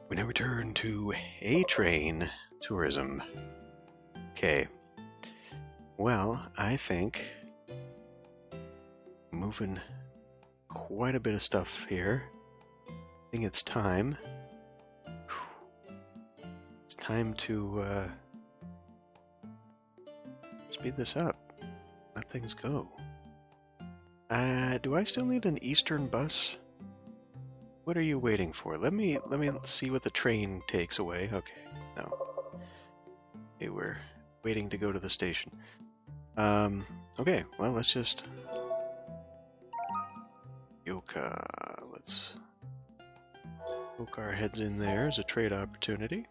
We now return to A-Train tourism. Okay. Well, I think moving quite a bit of stuff here. I think it's time. It's time to speed this up. Let things go. Do I still need an Eastern bus? What are you waiting for? Let me see what the train takes away. Okay, no. Okay, we're waiting to go to the station. Okay, well, let's just... Yoka, let's poke our heads in there as a trade opportunity.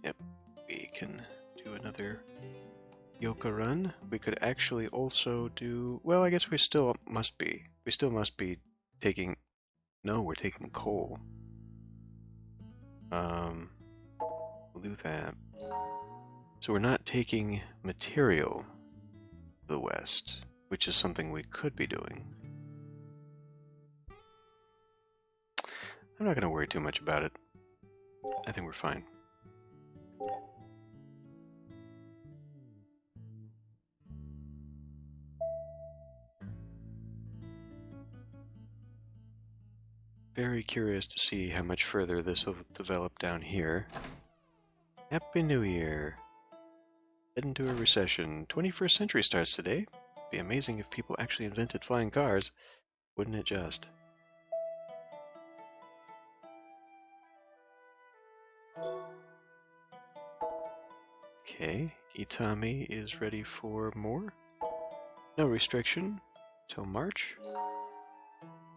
Yep, we can do another Yoka run. We could actually also do... Well, I guess we still must be. We still must be taking... No, we're taking coal. We'll do that. So we're not taking material to the west, which is something we could be doing. I'm not going to worry too much about it. I think we're fine. Very curious to see how much further this will develop down here. Happy New Year! Head into a recession. 21st century starts today. Be amazing if people actually invented flying cars. Wouldn't it just? Okay, Itami is ready for more. No restriction till March.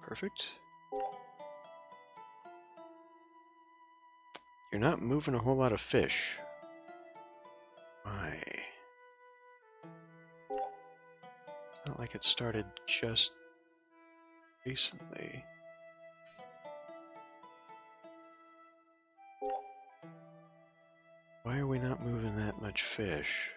Perfect. You're not moving a whole lot of fish. Why? It's not like it started just recently. Why are we not moving that much fish?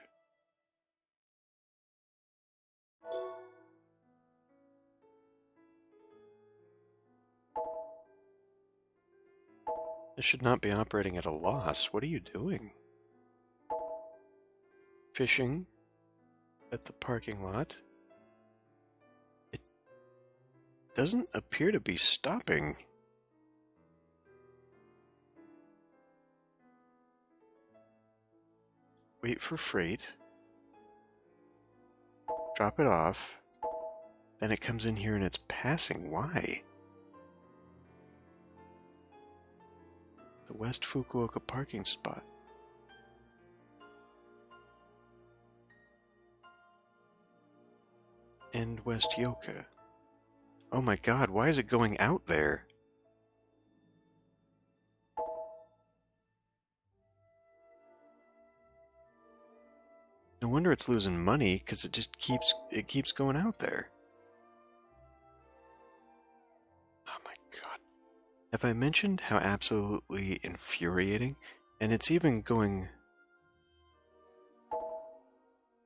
This should not be operating at a loss. What are you doing? Fishing at the parking lot. It doesn't appear to be stopping. Wait for freight. Drop it off. Then it comes in here and it's passing. Why? The West Fukuoka parking spot. And West Yoka. Oh my god, why is it going out there? No wonder it's losing money, because it just keeps going out there. Oh my god. Have I mentioned how absolutely infuriating? And it's even going...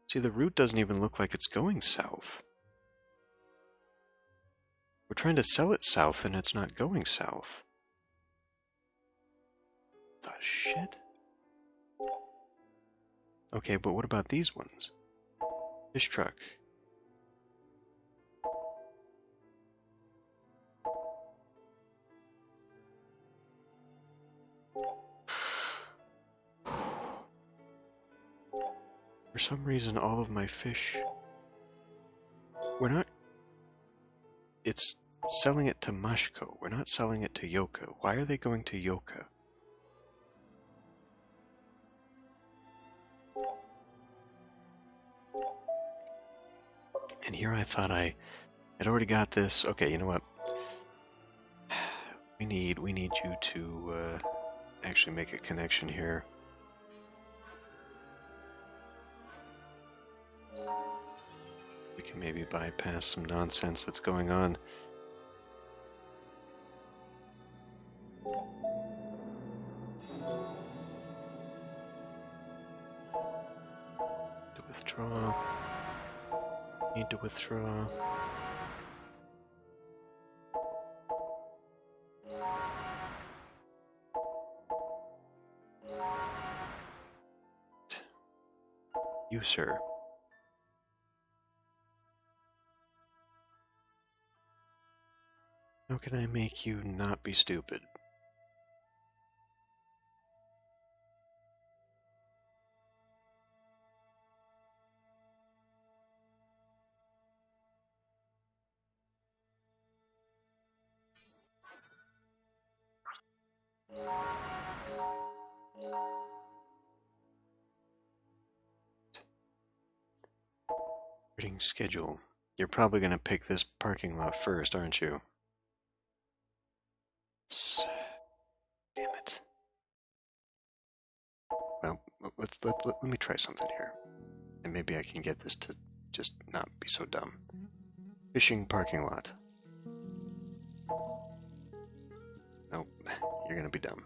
See, the route doesn't even look like it's going south. We're trying to sell it south and it's not going south. The shit? Okay, but what about these ones? Fish truck. For some reason, all of my fish... We're not... It's selling it to Mashko. We're not selling it to Yoka. Why are they going to Yoka? And here I thought I had already got this. Okay, you know what? We need you to actually make a connection here. We can maybe bypass some nonsense that's going on. To withdraw. Need to withdraw. You, sir. How can I make you not be stupid? Schedule. You're probably going to pick this parking lot first, aren't you? Damn it. Well, let me try something here. And maybe I can get this to just not be so dumb. Fishing parking lot. Nope, you're going to be dumb.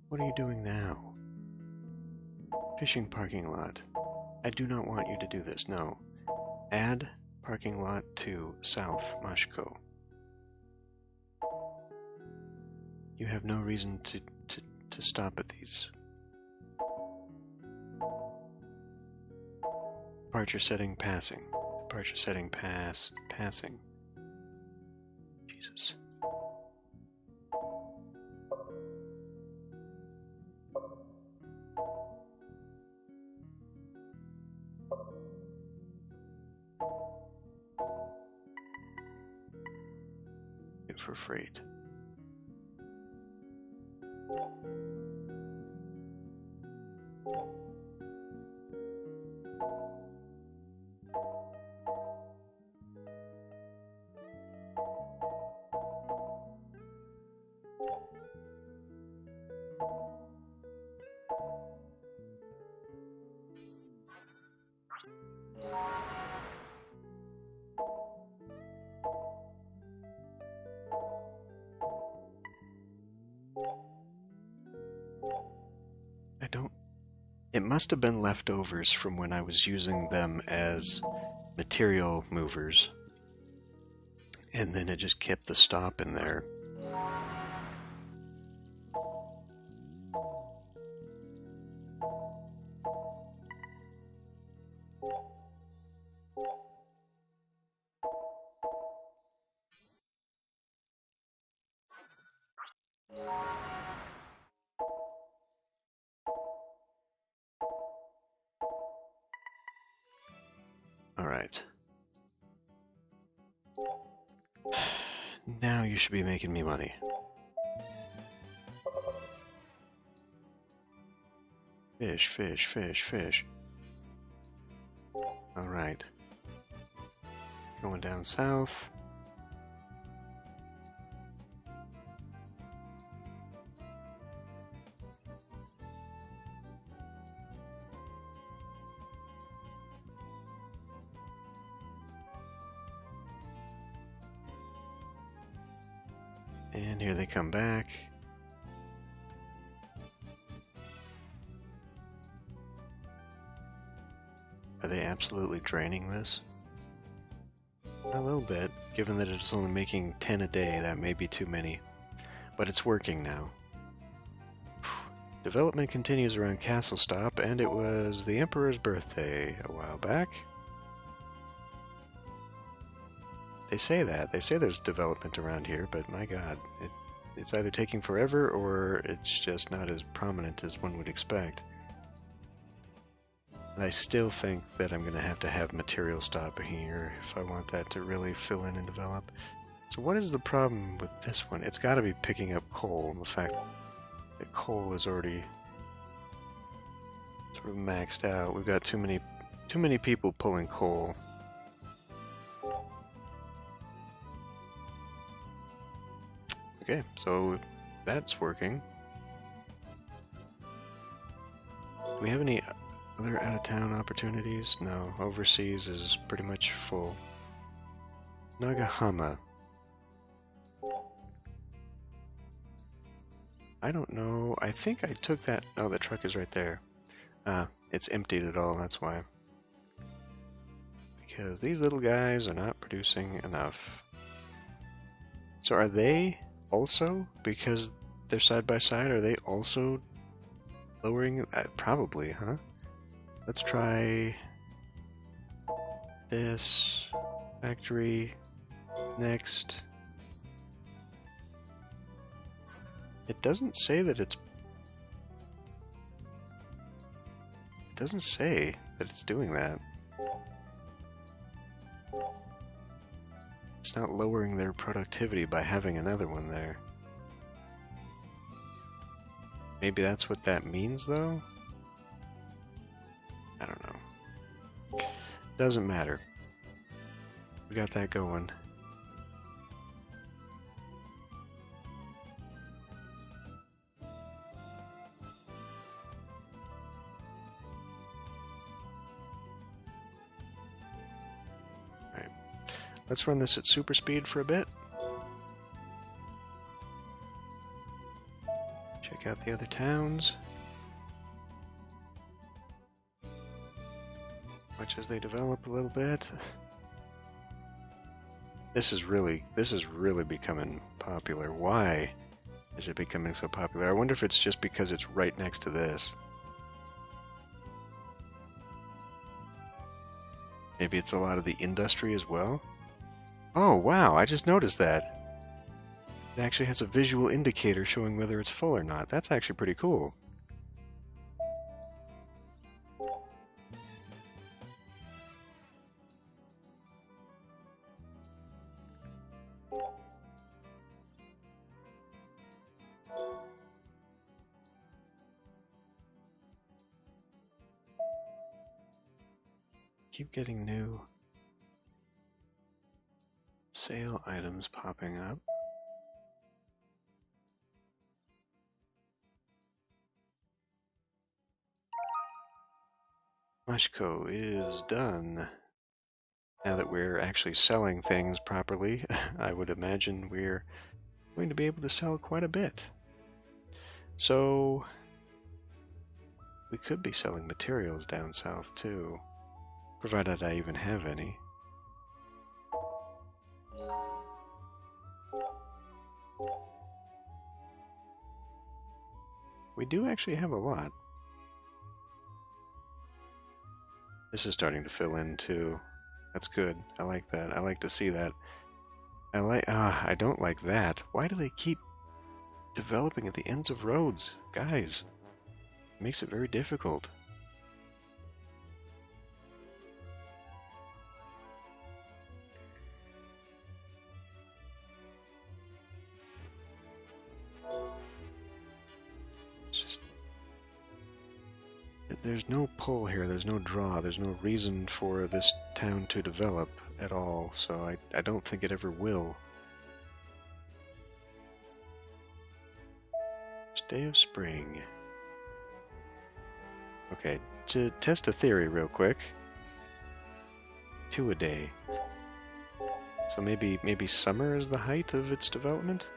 What are you doing now? Fishing parking lot. I do not want you to do this, no. Add parking lot to South Mashko. You have no reason to stop at these. Departure setting passing. Departure setting passing. Jesus. For freight. It must have been leftovers from when I was using them as material movers. And then it just kept the stop in there. Alright. Now you should be making me money. Fish, fish, fish, fish. Alright. Going down south. And here they come back. Are they absolutely draining this? A little bit. Given that it's only making 10 a day, that may be too many. But it's working now. Development continues around Castle Stop, and it was the Emperor's birthday a while back. They say that. They say there's development around here, but my god, it's either taking forever or it's just not as prominent as one would expect. And I still think that I'm going to have material stop here if I want that to really fill in and develop. So what is the problem with this one? It's got to be picking up coal, and the fact that coal is already sort of maxed out. We've got too many people pulling coal. Okay, so that's working. Do we have any other out-of-town opportunities? No, overseas is pretty much full. Nagahama. I don't know. I think I took that. Oh, the truck is right there. It's emptied at all, that's why. Because these little guys are not producing enough. So are they also, because they're side by side, are they also lowering? Probably, huh? Let's try this factory next. It doesn't say that it's... It doesn't say that it's doing that. It's not lowering their productivity by having another one there. Maybe that's what that means, though? I don't know. Doesn't matter. We got that going. Alright. Let's run this at super speed for a bit. Check out the other towns. Watch as they develop a little bit. This is really becoming popular. Why is it becoming so popular? I wonder if it's just because it's right next to this. Maybe it's a lot of the industry as well. Oh, wow, I just noticed that. It actually has a visual indicator showing whether it's full or not. That's actually pretty cool. Keep getting new sale items popping up. Mashko is done. Now that we're actually selling things properly, I would imagine we're going to be able to sell quite a bit. So we could be selling materials down south too, provided I even have any. We do actually have a lot. This is starting to fill in too. That's good. I like that. I like to see that. I don't like that. Why do they keep developing at the ends of roads? Guys, it makes it very difficult. It's just... There's no pull here, there's no draw, there's no reason for this town to develop at all, so I don't think it ever will. Day of spring. Okay, to test a theory real quick. 2 a day. So maybe summer is the height of its development?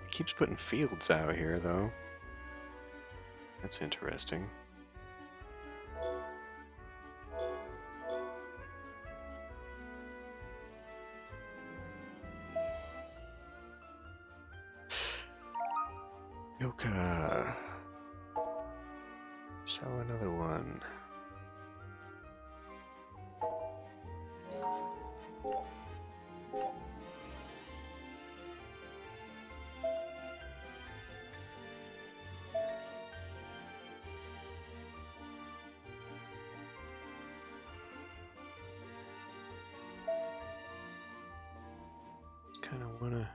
It keeps putting fields out here, though. That's interesting. Yoka. Sell another one. Kind of want to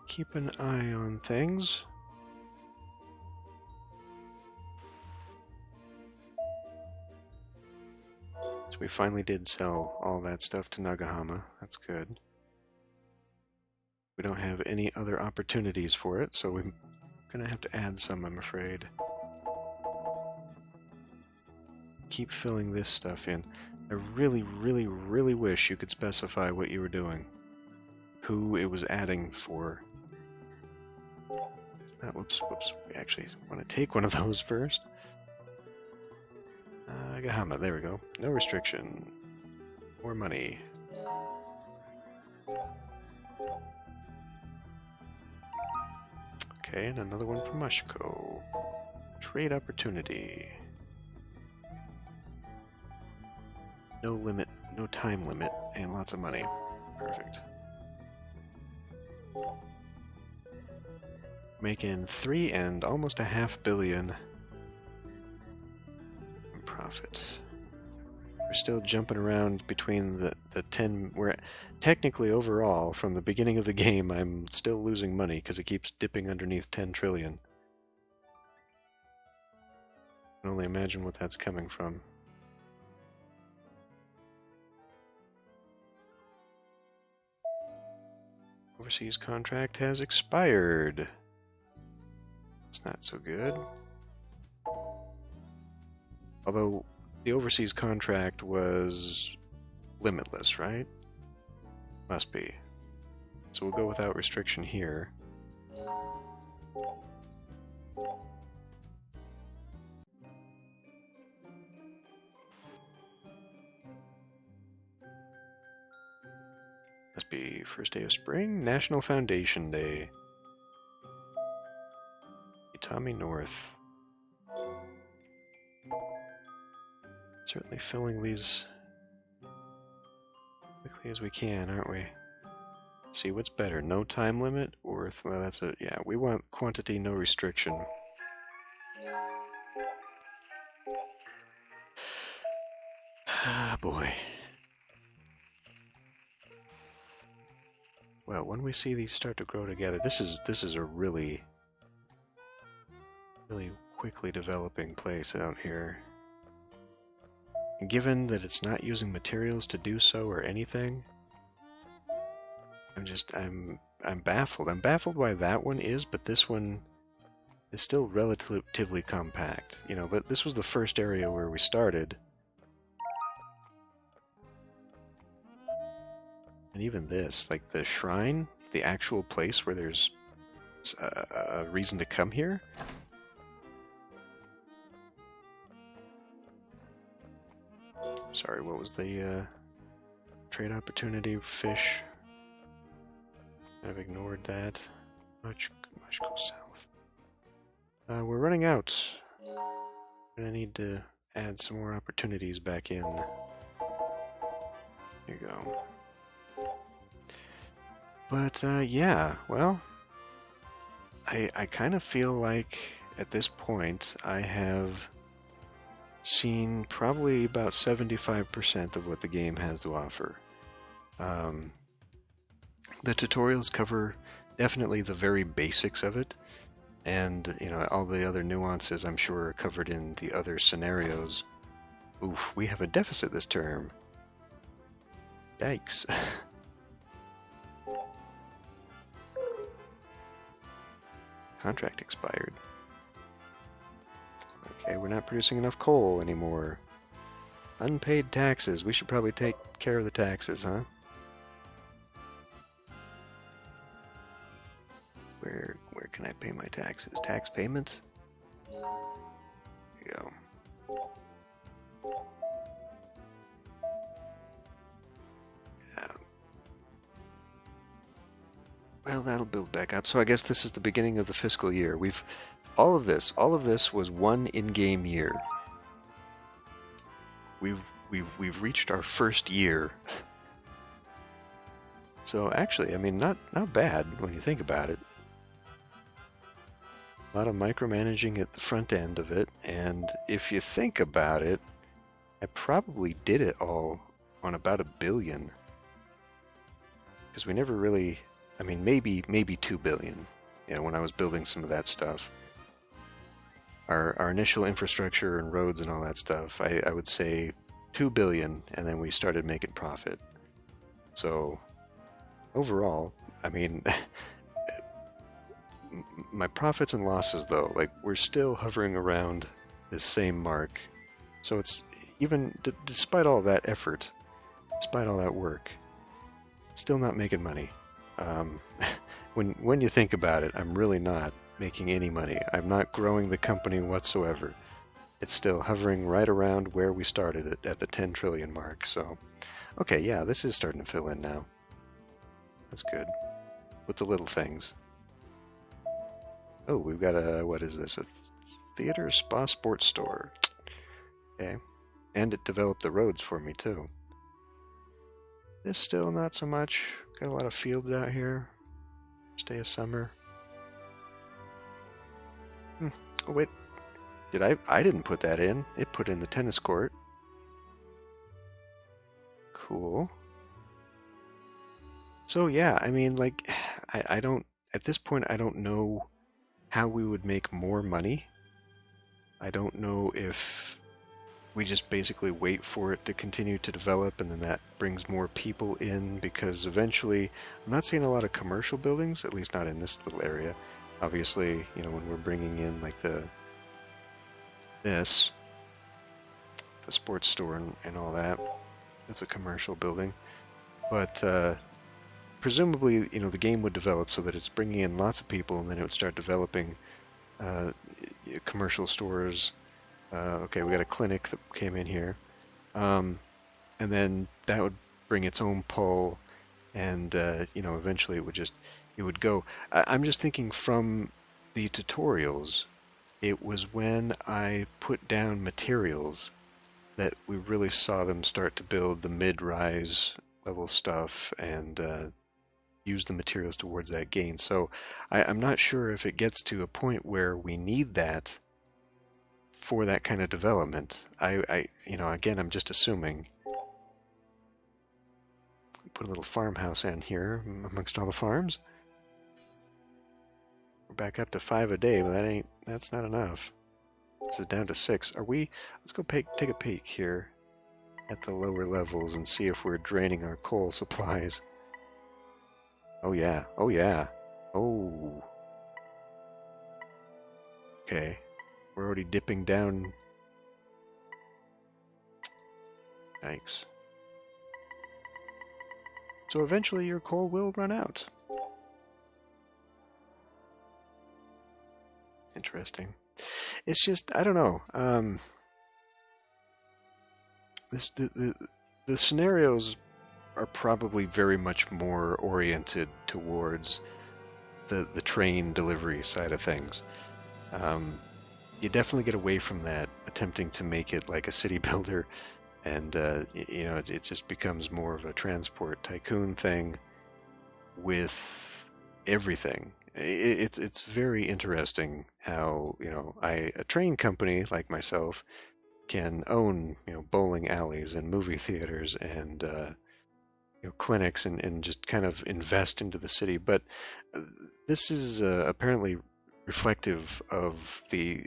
keep an eye on things. So we finally did sell all that stuff to Nagahama. That's good. We don't have any other opportunities for it, so we're gonna have to add some, I'm afraid. Keep filling this stuff in. I really, really, really wish you could specify what you were doing. Who it was adding for. Whoops. We actually want to take one of those first. Gahama, there we go. No restriction. More money. Okay, and another one from Mushko. Trade opportunity. No limit, no time limit, and lots of money. Perfect. Making 3 and almost a $500 million in profit. We're still jumping around between the 10. We're technically overall from the beginning of the game. I'm still losing money because it keeps dipping underneath 10 trillion. I can only imagine what that's coming from. Overseas contract has expired. It's not so good. Although the overseas contract was limitless, right? Must be. So we'll go without restriction here. Must be first day of spring, National Foundation Day. Tommy North. Certainly filling these quickly as we can, aren't we? Let's see, what's better, no time limit or well, that's a yeah. We want quantity, no restriction. Ah, boy. Well, when we see these start to grow together, this is a really quickly developing place out here. And given that it's not using materials to do so or anything, I'm baffled. I'm baffled why that one is, but this one is still relatively compact. You know, this was the first area where we started. And even this, like the shrine, the actual place where there's a reason to come here. Sorry, what was the trade opportunity? Fish. I've ignored that. Much go south. We're running out. Gonna need to add some more opportunities back in. There you go. But yeah, well, I kind of feel like at this point I have seen probably about 75% of what the game has to offer. The tutorials cover definitely the very basics of it, and you know, all the other nuances I'm sure are covered in the other scenarios. Oof, we have a deficit this term. Yikes. Contract expired. Okay, we're not producing enough coal anymore. Unpaid taxes. We should probably take care of the taxes, huh? Where can I pay my taxes? Tax payments? There you go. Well, that'll build back up. So I guess this is the beginning of the fiscal year. All of this was one in-game year. We've reached our first year. So actually, I mean, not bad when you think about it. A lot of micromanaging at the front end of it, and if you think about it, I probably did it all on about $1 billion. Because we never really, I mean, maybe $2 billion, you know, when I was building some of that stuff. Our initial infrastructure and roads and all that stuff, I would say $2 billion, and then we started making profit. So overall, I mean, my profits and losses though, like we're still hovering around this same mark. So it's even despite all that effort, despite all that work, still not making money. Um, when you think about it, I'm really not making any money. I'm not growing the company whatsoever. It's still hovering right around where we started it at the 10 trillion mark. So, okay, yeah, this is starting to fill in now. That's good. With the little things. Oh, we've got what is this? A theater, spa, sports store. Okay. And it developed the roads for me, too. This still not so much. Got a lot of fields out here. Stay of summer. Oh, wait. I didn't put that in. It put in the tennis court. Cool. So yeah, I mean, like, I don't, at this point, I don't know how we would make more money. I don't know if we just basically wait for it to continue to develop and then that brings more people in, because eventually, I'm not seeing a lot of commercial buildings, at least not in this little area. Obviously, you know, when we're bringing in like this, the sports store and all that, it's a commercial building. But presumably, you know, the game would develop so that it's bringing in lots of people, and then it would start developing uh, commercial stores. Okay, we got a clinic that came in here, and then that would bring its own pull, and you know, eventually it would go. I'm just thinking from the tutorials. It was when I put down materials that we really saw them start to build the mid-rise level stuff and use the materials towards that gain. So I'm not sure if it gets to a point where we need that for that kind of development. You know, again, I'm just assuming. Put a little farmhouse in here amongst all the farms. We're back up to 5 a day, but that's not enough. This is down to 6. Let's go take a peek here at the lower levels and see if we're draining our coal supplies. Oh yeah, oh yeah. Oh. Okay. We're already dipping down. Yikes. So eventually your coal will run out. Interesting. It's just, I don't know. The scenarios are probably very much more oriented towards the train delivery side of things. You definitely get away from that, attempting to make it like a city builder, and you know, it just becomes more of a transport tycoon thing with everything. It's very interesting how, you know, a train company like myself can own, you know, bowling alleys and movie theaters and you know, clinics and just kind of invest into the city. But this is apparently reflective of the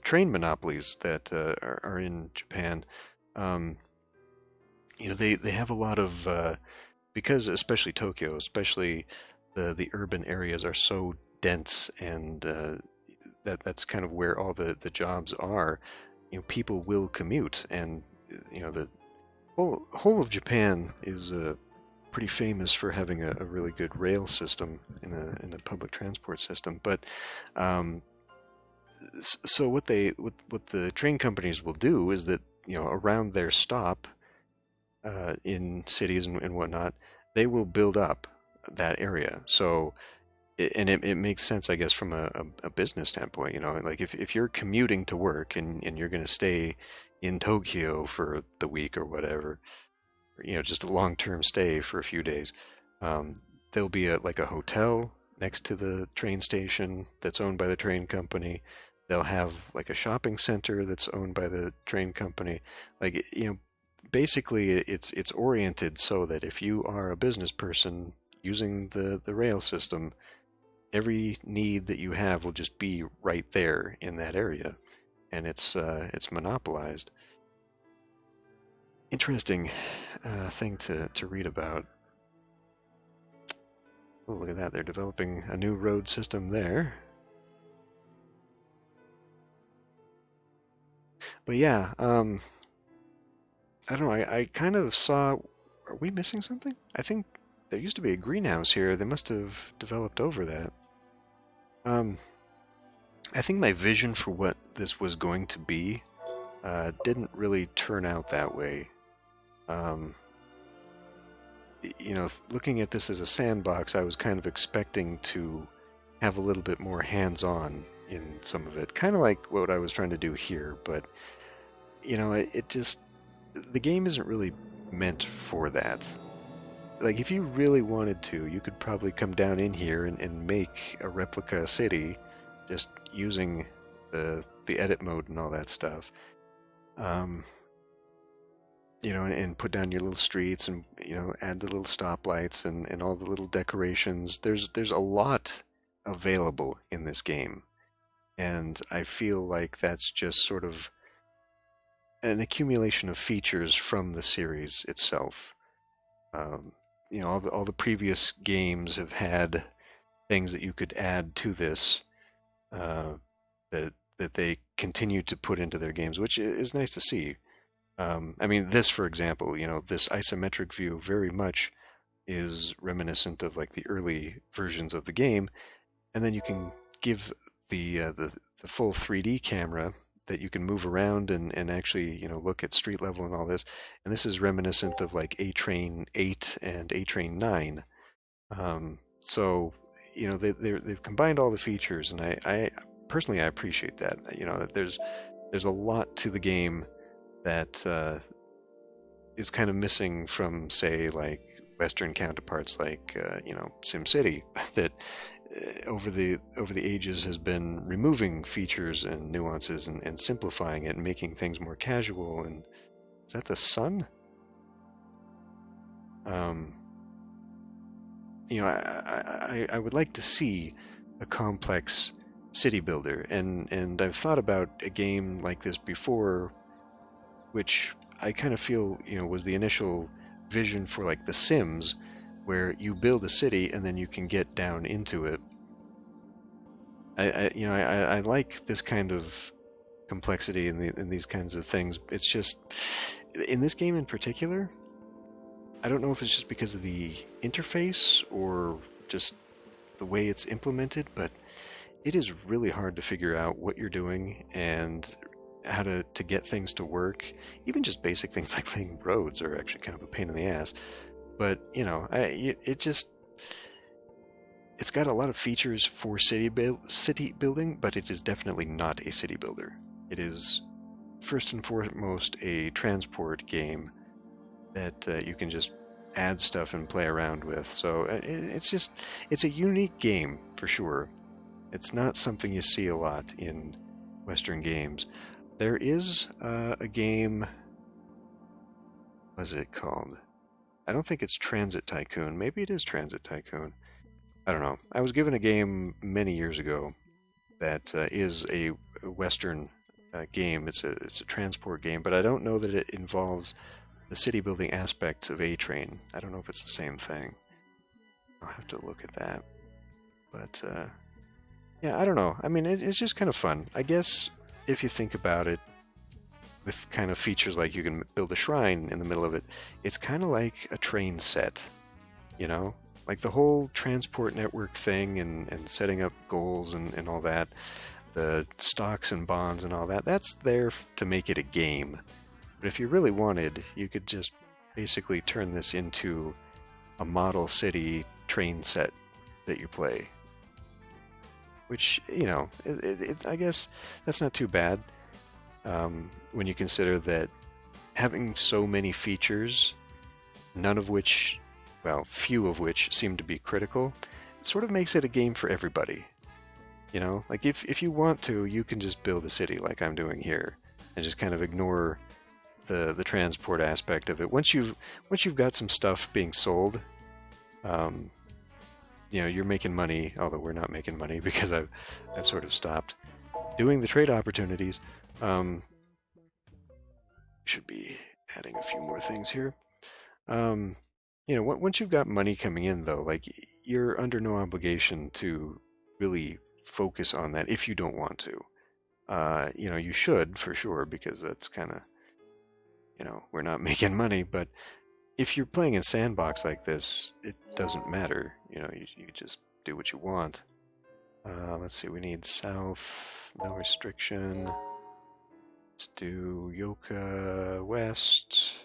train monopolies that are in Japan. You know, they have a lot of because especially Tokyo, especially the urban areas are so dense, and that's kind of where all the jobs are. You know, people will commute, and you know, the whole of Japan is pretty famous for having a really good rail system in a public transport system. But so what the train companies will do is that, you know, around their stop in cities and whatnot, they will build up that area. So it makes sense, I guess, from a business standpoint. You know, like if you're commuting to work and you're going to stay in Tokyo for the week or whatever, you know, just a long-term stay for a few days, there'll be like a hotel next to the train station that's owned by the train company. They'll have like a shopping center that's owned by the train company. Like, you know, basically it's oriented so that if you are a business person using the rail system, every need that you have will just be right there in that area, and it's monopolized. Interesting thing to read about. Oh, look at that, they're developing a new road system there. But yeah, I don't know. I kind of saw. Are we missing something? I think there used to be a greenhouse here. They must have developed over that. Um, I think my vision for what this was going to be didn't really turn out that way. Um, looking at this as a sandbox, I was kind of expecting to have a little bit more hands-on in some of it, kind of like what I was trying to do here. But it just the game isn't really meant for that. Like, if you really wanted to, you could probably come down in here and make a replica city just using the edit mode and all that stuff. Um, and put down your little streets and, add the little stoplights and all the little decorations. There's a lot available in this game. And I feel like that's just sort of an accumulation of features from the series itself. All the previous games have had things that you could add to this that they continue to put into their games, which is nice to see. I mean, this, for example, this isometric view very much is reminiscent of like the early versions of the game, and then you can give the full 3D camera that you can move around and actually look at street level and all this, and this is reminiscent of like A Train 8 and A Train 9. So they've combined all the features, and I personally I appreciate that. That there's a lot to the game that is kind of missing from, say, like Western counterparts like SimCity that over the ages has been removing features and nuances and simplifying it and making things more casual. And is that the sun? I would like to see a complex city builder, and I've thought about a game like this before, which I kind of feel was the initial vision for like The Sims, where you build a city and then you can get down into it. I like this kind of complexity in these kinds of things. It's just in this game in particular, I don't know if it's just because of the interface or just the way it's implemented, but it is really hard to figure out what you're doing and how to get things to work. Even just basic things like laying roads are actually kind of a pain in the ass. But it's got a lot of features for city building, but it is definitely not a city builder. It is first and foremost a transport game that you can just add stuff and play around with. So it's a unique game for sure. It's not something you see a lot in Western games. There is a game, what is it called? I don't think it's Transit Tycoon. Maybe it is Transit Tycoon. I don't know. I was given a game many years ago that is a Western game. It's a transport game, but I don't know that it involves the city building aspects of A Train. I don't know if it's the same thing. I'll have to look at that. But yeah, I don't know. I mean, it's just kind of fun. I guess if you think about it, with kind of features like you can build a shrine in the middle of it, it's kind of like a train set, Like the whole transport network thing and setting up goals and all that, the stocks and bonds and all that, that's there to make it a game. But if you really wanted, you could just basically turn this into a model city train set that you play. Which, I guess that's not too bad when you consider that having so many features, none of which, well, few of which seem to be critical, sort of makes it a game for everybody. Like if you want to, you can just build a city like I'm doing here and just kind of ignore the transport aspect of it. Once you've got some stuff being sold, you're making money, although we're not making money because I've sort of stopped doing the trade opportunities. Should be adding a few more things here. Once you've got money coming in, though, like you're under no obligation to really focus on that if you don't want to. You know, you should for sure because that's kind of, you know, we're not making money. But if you're playing in Sandbox like this, it doesn't matter. You know, you just do what you want. Let's see, we need south, no restriction. Let's do Yoka west.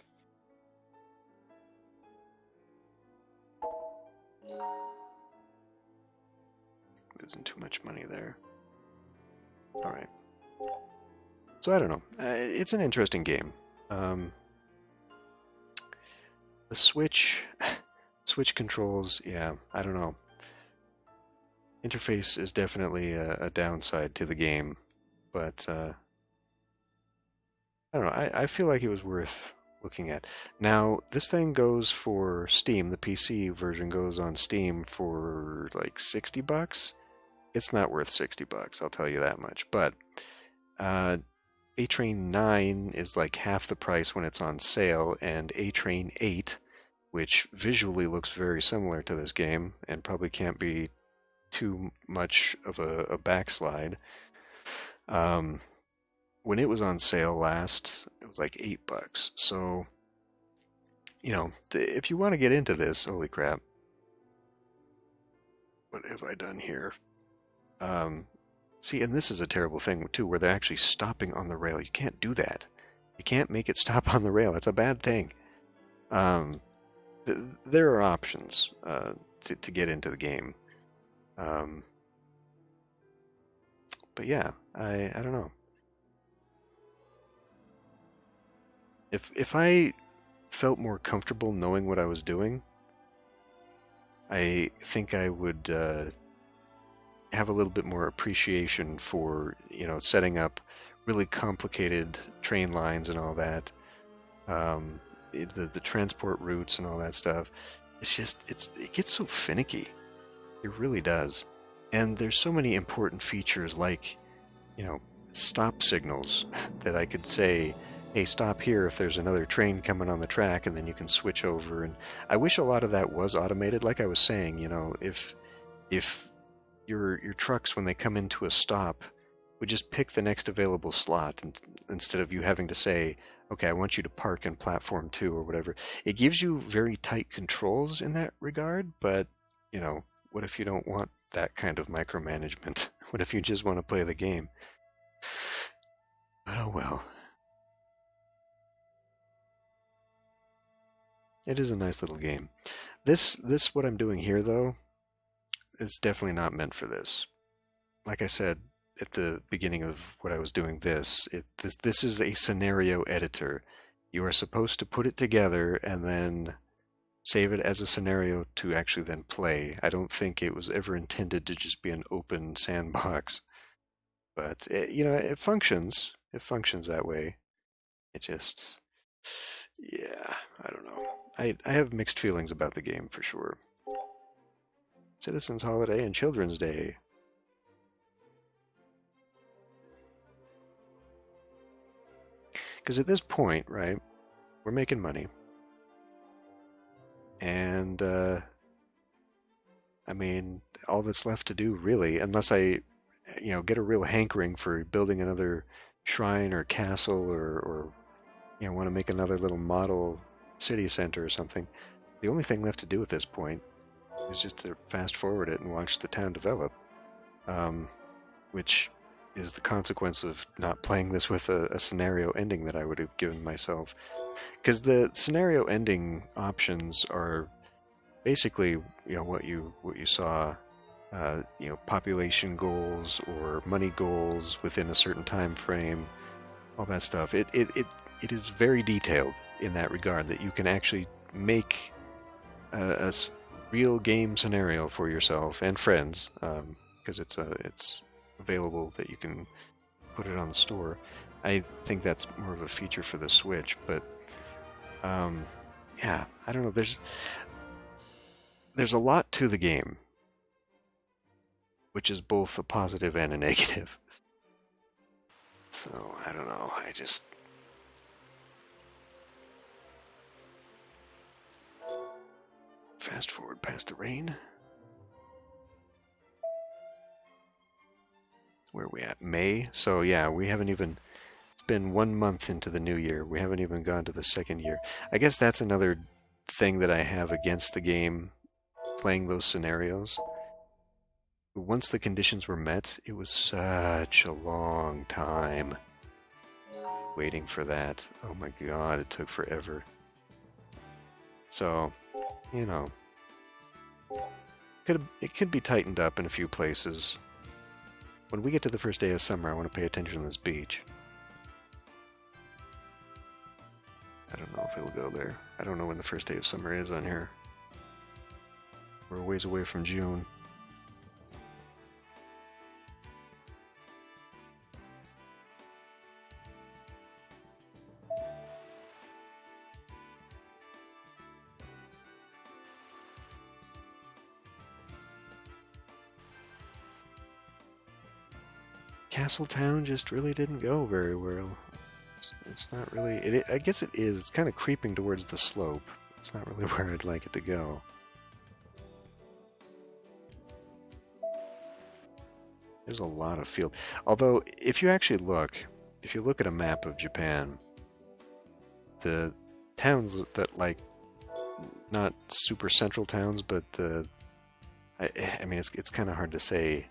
Losing too much money there. All right. So I don't know. It's an interesting game. The Switch controls, yeah, I don't know. Interface is definitely a downside to the game, but I don't know. I feel like it was worth looking at. Now, this thing goes for Steam. The PC version goes on Steam for like $60. It's not worth $60, I'll tell you that much. But A-Train 9 is like half the price when it's on sale, and A-Train 8, which visually looks very similar to this game and probably can't be too much of a backslide. When it was on sale last, it was like $8. So, you know, if you want to get into this, holy crap. What have I done here? See, and this is a terrible thing too, where they're actually stopping on the rail. You can't do that. You can't make it stop on the rail. That's a bad thing. There are options to get into the game. But yeah, I don't know. If I felt more comfortable knowing what I was doing, I think I would have a little bit more appreciation for, you know, setting up really complicated train lines and all that. The transport routes and all that stuff. It's just it gets so finicky. It really does. And there's so many important features like, you know, stop signals that I could say, hey, stop here if there's another train coming on the track, and then you can switch over. And I wish a lot of that was automated. Like I was saying, you know, if your trucks, when they come into a stop, would just pick the next available slot, and instead of you having to say, okay, I want you to park in platform 2 or whatever. It gives you very tight controls in that regard, but, you know, what if you don't want that kind of micromanagement? What if you just want to play the game? But oh well. It is a nice little game. This what I'm doing here though, is definitely not meant for this. Like I said at the beginning of what I was doing, this is a scenario editor. You are supposed to put it together and then save it as a scenario to actually then play. I don't think it was ever intended to just be an open sandbox. But you know, it functions. It functions that way. It just, yeah, I don't know. I have mixed feelings about the game for sure. Citizens Holiday and Children's Day. Because at this point, right, we're making money. And, I mean, all that's left to do, really, unless I, you know, get a real hankering for building another shrine or castle or you know, want to make another little model city center or something, the only thing left to do at this point is just to fast forward it and watch the town develop, which is the consequence of not playing this with a scenario ending that I would have given myself. Because the scenario ending options are basically, you know, what you saw, you know, population goals or money goals within a certain time frame, all that stuff. It is very detailed in that regard, that you can actually make a real game scenario for yourself and friends, because it's available that you can put it on the store. I think that's more of a feature for the Switch, but yeah, I don't know. There's a lot to the game, which is both a positive and a negative. So I don't know. I just fast forward past the rain. where are we at? May? So yeah, we haven't even, it's been 1 month into the new year. We haven't even gone to the second year. I guess that's another thing that I have against the game, playing those scenarios. Once the conditions were met, it was such a long time waiting for that. Oh my god, it took forever. So, you know, it could be tightened up in a few places. When we get to the first day of summer, I want to pay attention to this beach. I don't know if it'll go there. I don't know when the first day of summer is on here. We're a ways away from June. Castletown just really didn't go very well. It's not really... I guess it is. It's kind of creeping towards the slope. It's not really where I'd like it to go. There's a lot of field. Although, if you actually look, if you look at a map of Japan, the towns that, like, not super central towns, but I mean, it's kind of hard to say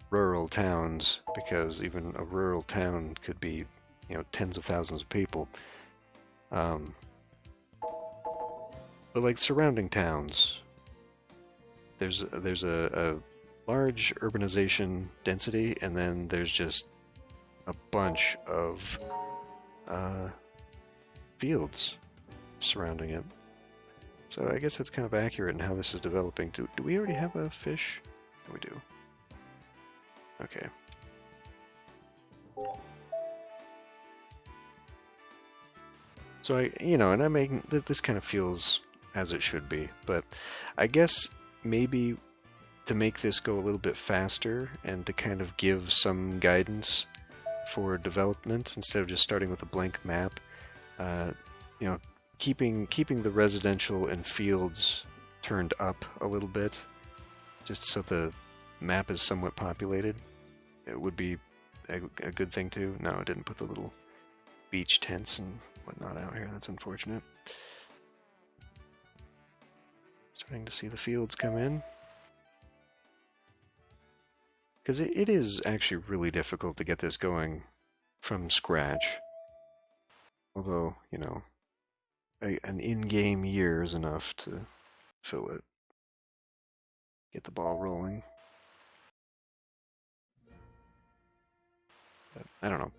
rural towns, because even a rural town could be, you know, tens of thousands of people. But like surrounding towns, there's a large urbanization density, and then there's just a bunch of fields surrounding it. So I guess that's kind of accurate in how this is developing. Do we already have a fish? We do. Okay. So and I make this kind of feels as it should be, but I guess maybe to make this go a little bit faster and to kind of give some guidance for development instead of just starting with a blank map, keeping the residential and fields turned up a little bit, just so the map is somewhat populated. It would be a good thing too. No, it didn't put the little beach tents and whatnot out here. That's unfortunate. Starting to see the fields come in. Because it is actually really difficult to get this going from scratch. Although, an in-game year is enough to fill it. Get the ball rolling. But I don't know.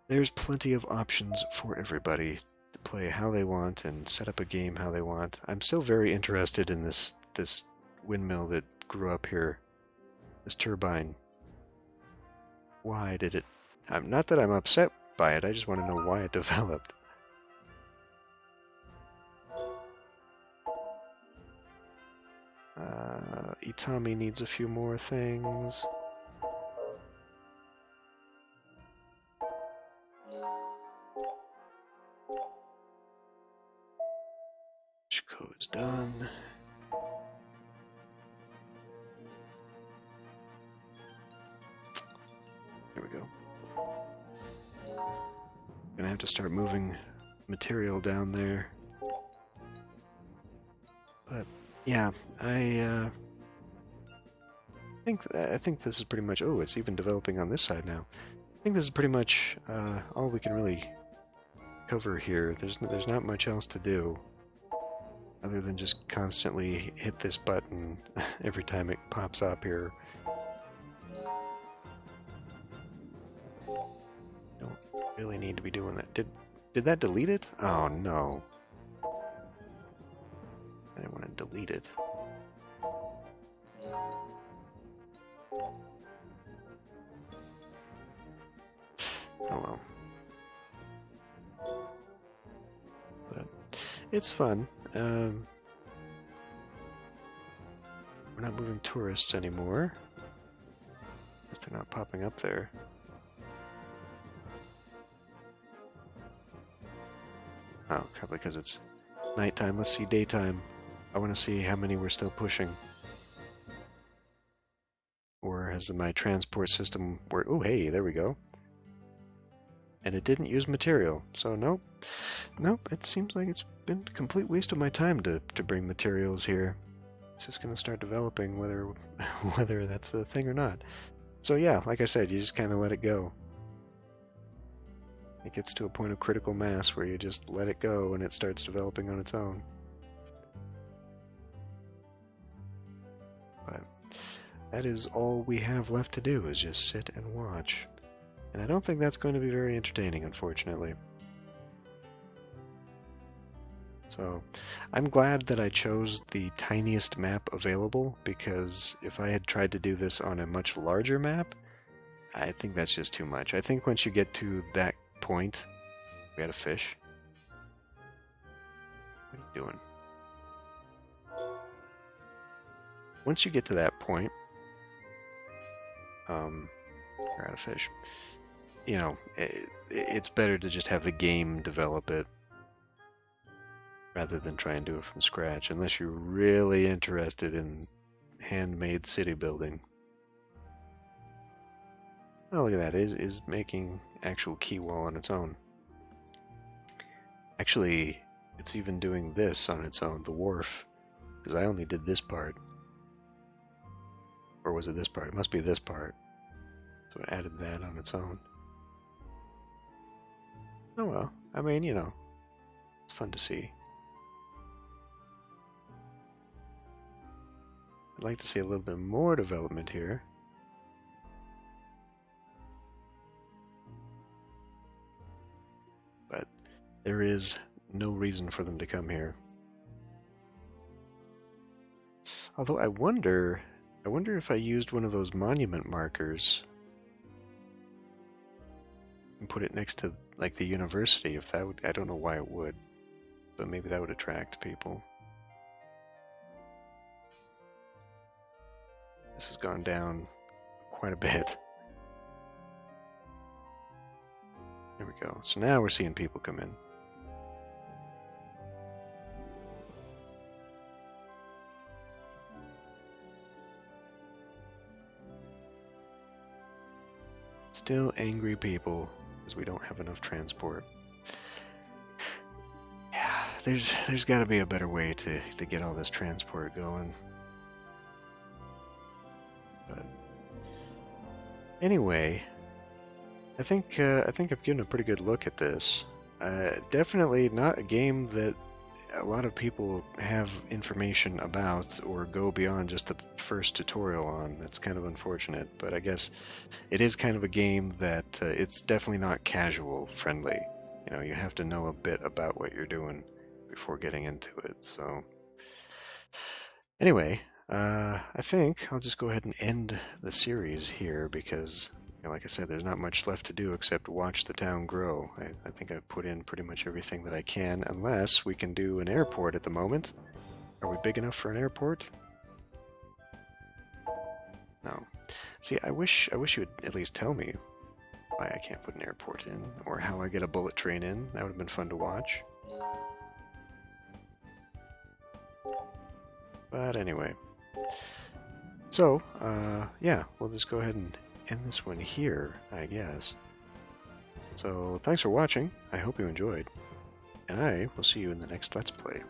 There's plenty of options for everybody to play how they want and set up a game how they want. I'm still very interested in this windmill that grew up here. This turbine. Why did it... not that I'm upset by it, I just want to know why it developed. Itami needs a few more things. Code's done. There we go. Gonna have to start moving material down there. But yeah, I think this is pretty much... Oh, it's even developing on this side now. I think this is pretty much all we can really cover here. There's not much else to do, other than just constantly hit this button every time it pops up here. Don't really need to be doing that. Did that delete it? Oh no. I didn't want to delete it. Oh well. But it's fun. We're not moving tourists anymore. Guess they're not popping up there. Oh, probably because it's nighttime. Let's see daytime. I want to see how many we're still pushing. Or has my transport system worked? Oh, hey, there we go. And it didn't use material, so nope. Nope, it seems like it's been a complete waste of my time to bring materials here. It's just going to start developing whether whether that's a thing or not. So yeah, like I said, you just kind of let it go. It gets to a point of critical mass where you just let it go and it starts developing on its own. But that is all we have left to do, is just sit and watch. And I don't think that's going to be very entertaining, unfortunately. So, I'm glad that I chose the tiniest map available, because if I had tried to do this on a much larger map, I think that's just too much. I think once you get to that point... We had a fish. What are you doing? Once you get to that point... we're out of fish. You know, it's better to just have the game develop it rather than try and do it from scratch, unless you're really interested in handmade city building. Oh, look at that. It is making actual quay wall on its own. Actually, it's even doing this on its own, the wharf, because I only did this part. Or was it this part? It must be this part. So it added that on its own. Oh well, I mean, you know, it's fun to see. I'd like to see a little bit more development here. But there is no reason for them to come here. Although I wonder if I used one of those monument markers and put it next to, like, the university, if that would, I don't know why it would, but maybe that would attract people. This has gone down quite a bit. There we go. So now we're seeing people come in. Still angry people because we don't have enough transport. Yeah, there's got to be a better way to get all this transport going. But anyway, I think I've given a pretty good look at this. Definitely not a game that a lot of people have information about or go beyond just the first tutorial on. That's kind of unfortunate, but I guess it is kind of a game that it's definitely not casual friendly. You know, you have to know a bit about what you're doing before getting into it. So anyway, I think I'll just go ahead and end the series here because, you know, like I said, there's not much left to do except watch the town grow. I think I've put in pretty much everything that I can, unless we can do an airport at the moment. Are we big enough for an airport? No. See, I wish you would at least tell me why I can't put an airport in, or how I get a bullet train in. That would have been fun to watch. But anyway. So, yeah, we'll just go ahead and end this one here, I guess. So, thanks for watching. I hope you enjoyed. And I will see you in the next Let's Play.